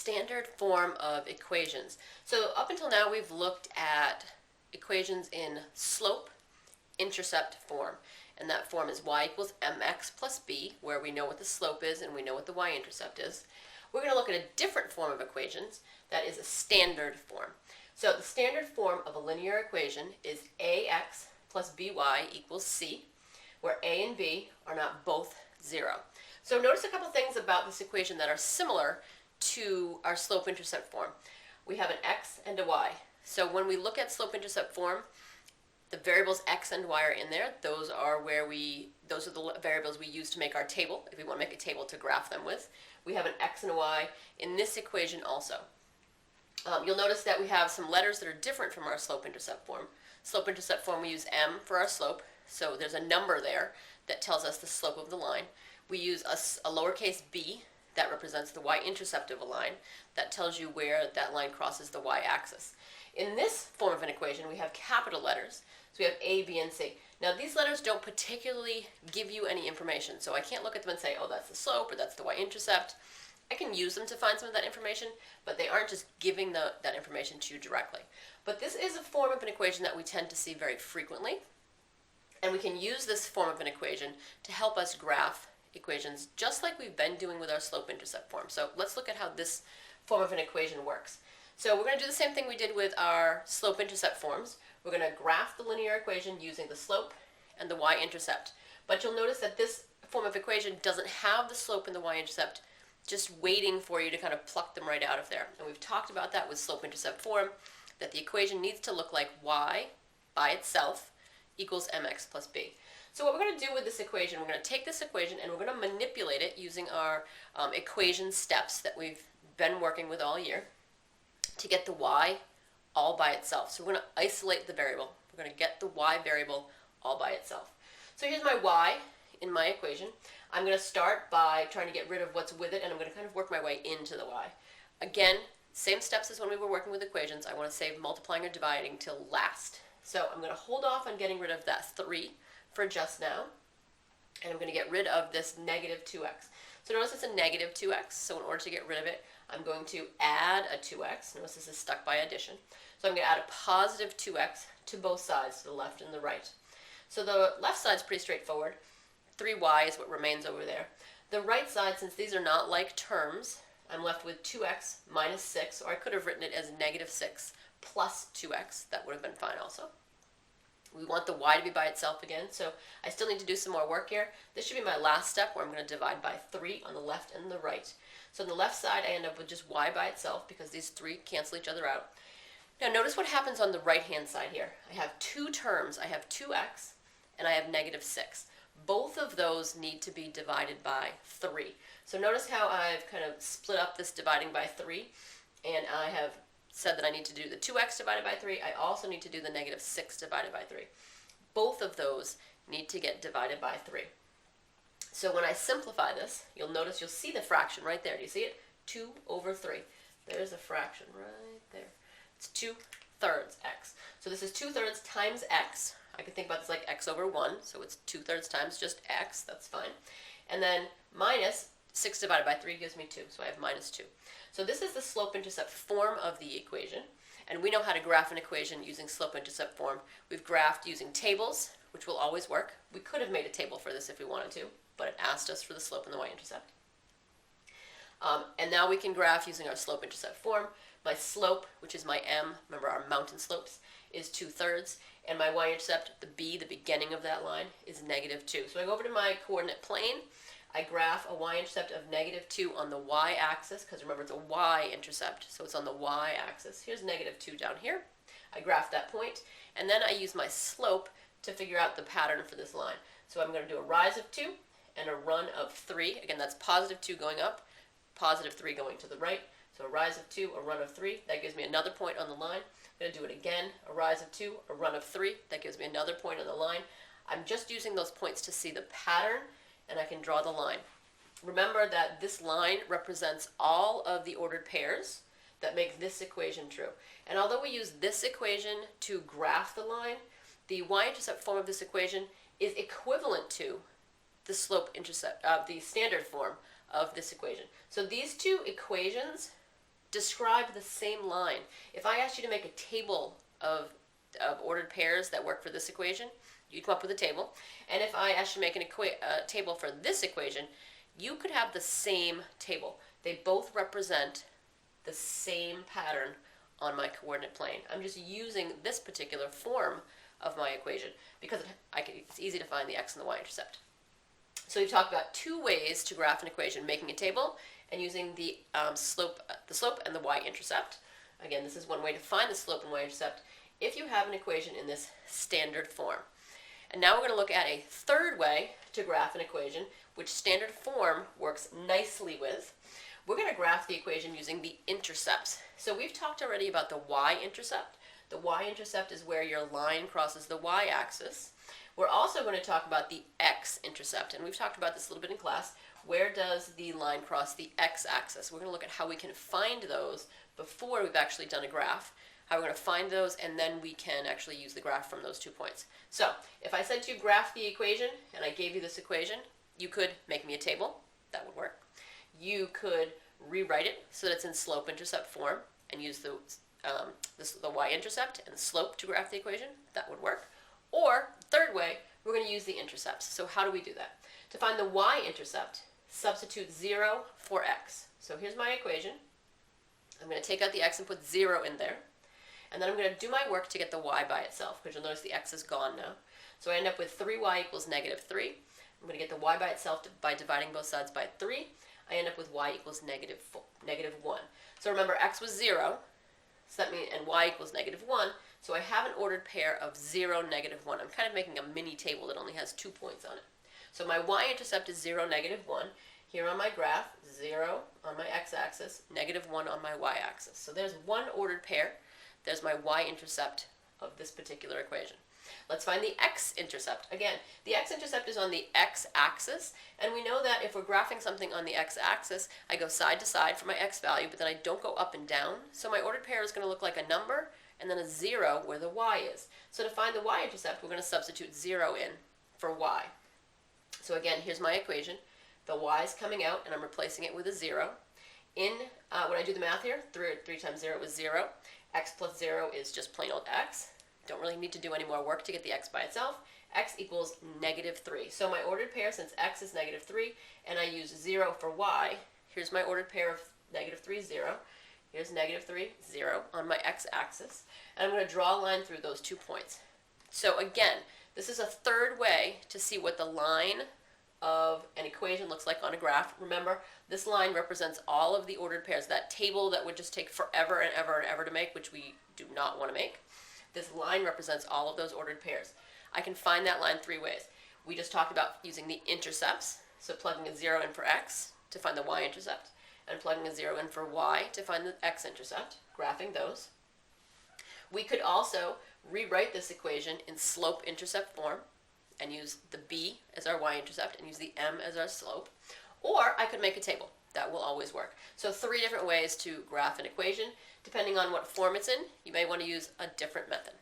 standard form of equations. So up until now we've looked at equations in slope-intercept form. And that form is y equals mx plus b, where we know what the slope is and we know what the y-intercept is. We're going to look at a different form of equations that is a standard form. So the standard form of a linear equation is ax plus by equals c, where a and b are not both 0. So notice a couple things about this equation that are similar to our slope-intercept form. We have an x and a y. So when we look at slope-intercept form, the variables x and y are in there. Those are the variables we use to make our table, if we want to make a table to graph them with. We have an x and a y in this equation also. You'll notice that we have some letters that are different from our slope-intercept form. Slope-intercept form, we use m for our slope, so there's a number there that tells us the slope of the line. We use a lowercase b that represents the y-intercept of a line. That tells you where that line crosses the y-axis. In this form of an equation, we have capital letters. So we have A, B, and C. Now these letters don't particularly give you any information, so I can't look at them and say, oh, that's the slope or that's the y-intercept. I can use them to find some of that information, but they aren't just giving that information to you directly. But this is a form of an equation that we tend to see very frequently, and we can use this form of an equation to help us graph equations just like we've been doing with our slope-intercept form. So let's look at how this form of an equation works. So we're going to do the same thing we did with our slope-intercept forms. We're going to graph the linear equation using the slope and the y-intercept. But you'll notice that this form of equation doesn't have the slope and the y-intercept just waiting for you to kind of pluck them right out of there. And we've talked about that with slope-intercept form, that the equation needs to look like y by itself equals mx plus b. So what we're going to do with this equation, we're going to take this equation and we're going to manipulate it using our equation steps that we've been working with all year to get the y all by itself. So we're going to isolate the variable. We're going to get the y variable all by itself. So here's my y in my equation. I'm going to start by trying to get rid of what's with it, and I'm going to kind of work my way into the y. Again, same steps as when we were working with equations. I want to save multiplying or dividing till last. So I'm going to hold off on getting rid of that 3 for just now, and I'm going to get rid of this negative 2x. So notice it's a negative 2x, so in order to get rid of it, I'm going to add a 2x. Notice this is stuck by addition. So I'm going to add a positive 2x to both sides, to the left and the right. So the left side's pretty straightforward. 3y is what remains over there. The right side, since these are not like terms, I'm left with 2x minus 6, or I could have written it as negative 6 plus 2x. That would have been fine also. We want the y to be by itself again, so I still need to do some more work here. This should be my last step, where I'm going to divide by 3 on the left and the right. So on the left side, I end up with just y by itself because these 3 cancel each other out. Now notice what happens on the right-hand side here. I have 2 terms. I have 2x and I have negative 6. Both of those need to be divided by 3. So notice how I've kind of split up this dividing by 3, and I have said that I need to do the 2x divided by 3. I also need to do the negative 6 divided by 3. Both of those need to get divided by 3. So when I simplify this, you'll notice, you'll see the fraction right there. Do you see it? 2 over 3. There's a fraction right there. It's 2/3 x. So this is 2/3 times x. I can think about this like x over 1, so it's 2/3 times just x. That's fine. And then minus 6 divided by 3 gives me 2, so I have minus 2. So this is the slope-intercept form of the equation, and we know how to graph an equation using slope-intercept form. We've graphed using tables, which will always work. We could have made a table for this if we wanted to, but it asked us for the slope and the y-intercept. And now we can graph using our slope-intercept form. My slope, which is my m, remember our mountain slopes, is 2/3, and my y-intercept, the b, the beginning of that line, is negative 2. So I go over to my coordinate plane. I graph a y-intercept of negative 2 on the y-axis, because remember it's a y-intercept, so it's on the y-axis. Here's negative 2 down here. I graph that point, and then I use my slope to figure out the pattern for this line. So I'm going to do a rise of 2 and a run of 3. Again, that's positive 2 going up, positive 3 going to the right. So a rise of 2, a run of 3, that gives me another point on the line. I'm going to do it again, a rise of 2, a run of 3, that gives me another point on the line. I'm just using those points to see the pattern, and I can draw the line. Remember that this line represents all of the ordered pairs that make this equation true. And although we use this equation to graph the line, the y-intercept form of this equation is equivalent to the slope-intercept, the standard form of this equation. So these two equations describe the same line. If I asked you to make a table of ordered pairs that work for this equation, you'd come up with a table. And if I asked you to make a table for this equation, you could have the same table. They both represent the same pattern on my coordinate plane. I'm just using this particular form of my equation because it's easy to find the x and the y-intercept. So we've talked about two ways to graph an equation: making a table and using the slope and the y-intercept. Again, this is one way to find the slope and y-intercept if you have an equation in this standard form. And now we're going to look at a third way to graph an equation, which standard form works nicely with. We're going to graph the equation using the intercepts. So we've talked already about the y-intercept. The y-intercept is where your line crosses the y-axis. We're also going to talk about the x-intercept, and we've talked about this a little bit in class. Where does the line cross the x-axis? We're going to look at how we can find those before we've actually done a graph, how we're going to find those, and then we can actually use the graph from those 2 points. So if I said to you graph the equation, and I gave you this equation, you could make me a table. That would work. You could rewrite it so that it's in slope-intercept form and use the y-intercept and the slope to graph the equation. That would work. Or, third way, we're going to use the intercepts. So how do we do that? To find the y-intercept, substitute 0 for x. So here's my equation. I'm going to take out the x and put 0 in there. And then I'm going to do my work to get the y by itself, because you'll notice the x is gone now. So I end up with 3y equals negative 3. I'm going to get the y by itself by dividing both sides by 3. I end up with y equals negative 1. So remember, x was 0, so that means, and y equals negative 1. So I have an ordered pair of 0, negative 1. I'm kind of making a mini table that only has 2 points on it. So my y-intercept is 0, negative 1. Here on my graph, 0 on my x-axis, negative 1 on my y-axis. So there's one ordered pair. There's my y-intercept of this particular equation. Let's find the x-intercept. Again, the x-intercept is on the x-axis, and we know that if we're graphing something on the x-axis, I go side to side for my x value, but then I don't go up and down. So my ordered pair is going to look like a number, and then a 0 where the y is. So to find the y-intercept, we're going to substitute 0 in for y. So again, here's my equation. The y is coming out, and I'm replacing it with a 0. When I do the math here, 3 times 0 is 0. X plus 0 is just plain old x. Don't really need to do any more work to get the x by itself. X equals negative 3. So my ordered pair, since x is negative 3, and I use 0 for y, here's my ordered pair of negative 3, 0. Here's negative 3, 0 on my x-axis. And I'm going to draw a line through those 2 points. So again, this is a third way to see what the line of an equation looks like on a graph. Remember, this line represents all of the ordered pairs. That table that would just take forever and ever and ever to make, which we do not want to make. This line represents all of those ordered pairs. I can find that line 3 ways. We just talked about using the intercepts, so plugging a 0 in for x to find the y-intercept, and plugging a 0 in for y to find the x-intercept, graphing those. We could also rewrite this equation in slope-intercept form and use the b as our y-intercept and use the m as our slope. Or I could make a table. That will always work. So 3 different ways to graph an equation. Depending on what form it's in, you may want to use a different method.